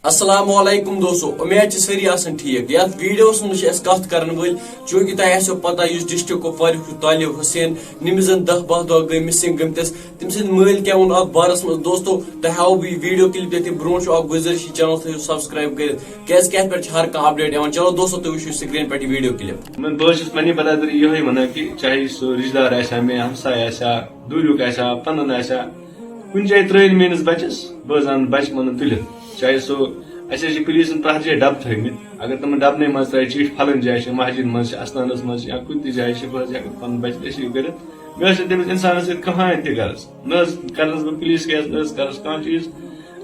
السلام علیکم دوستو امید سری آسن ٹھیک یتھ ویڈیو مجھ کت کرن ول چونکہ تہ آسو پتہ اس ڈسٹرک کپوار طالب حسین نمزن 10-12 دہ گئی مسنگ گمتس تم سند مل کیا وون ات بارس مز دوستو تہ ہاو بہ ویڈیو کلپ تم برو اخ گزارش چینل تھو سبسکرائب کرت کیاز کہ پہ ہر کھانا اپڈیٹ یوان چلو دوستو تھی وچھو سکرین پہ ویڈیو کلپ میں بہت پنہ برادری یہ ونان کہ چاہے سہ رشتہ دار آسا مے ہمسائے آسا دوریک آسا پنن آسا کن جائے ترین میس بچس بہ ان بچہ من تلت چاہے سہ اچھے پولیس پریت جائے ڈب تھمت اگر تم ڈبن مز ترائے چیٹ پھلن جائے مسجد مز استانس مز یا کن تہ جائے بہت ہیکن پن بچہ تشریف کرت مے تمس انسانس ست کہان تہ غرض نہ کرنس بہ پولیس کیس نہ کرس کھانا چیز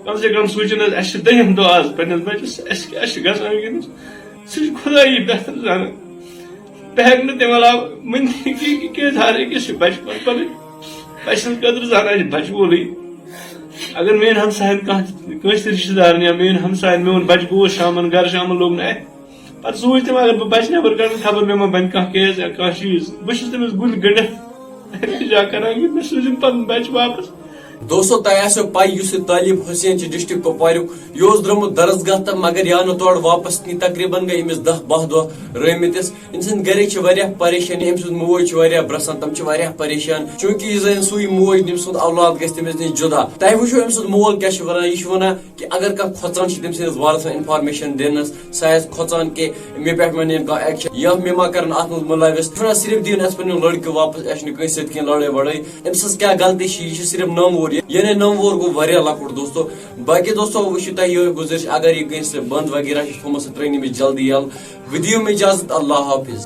کم سے کم سوچن اس دہم دہ آز پنس بچس گھان ونکس سہ خدائی بہتر زان بہ ہیک نہ تمہ علاوہ من کیاز ہر أکس بچپن پن بچن خاطر زانان بچہ وولے اگر مین ہمسائن کس رشتہ دار یا مین ہمسائن میون بچہ گوس شامن گھر شامن لوگ نا پتہ سوچ تم اگر بہ بچہ نبر کڑ خبر مے ما بن کھانا کیس یا کھانا چیز بہت تمس گل گنڈت التجا کران کہ مے سوزم پن بچہ واپس دوستو تہ آسو پائی اس طالب حسین ڈسٹرک کپوار یہ درمت درسگاہ تک مگر یہ تور واپس نی تقریباً گئی امس 10-12 دہ رمتس ام سند گرک پریشانی ام سند موج برسان تم پریشان چونکہ یہ زن سوئی موج تم سند اولاد گھس تمس نش جدا تہ وچھو ام سند مول کیا ونان یہ ونان کہ اگر کھانا کھوچان تم سندس بارس انفارمیشن دینس سہ کھوچان کہ مے پہ من ایکشن یا مے ما کرن ات مز ملوث صرف دین اس پن لڑکہ واپس اس کس ست کھین لڑائی وڑائی ام سز کیا غلطی یہ صرف نمور یعنی نمور گو واریاہ لکٹ دوستو باقی دوستو وچھو تہ یہ گزارش اگر یہ کس بند وغیرہ تھومت سہ ترٲیِن أمِس جلدی یل ودیو میں اجازت اللہ حافظ.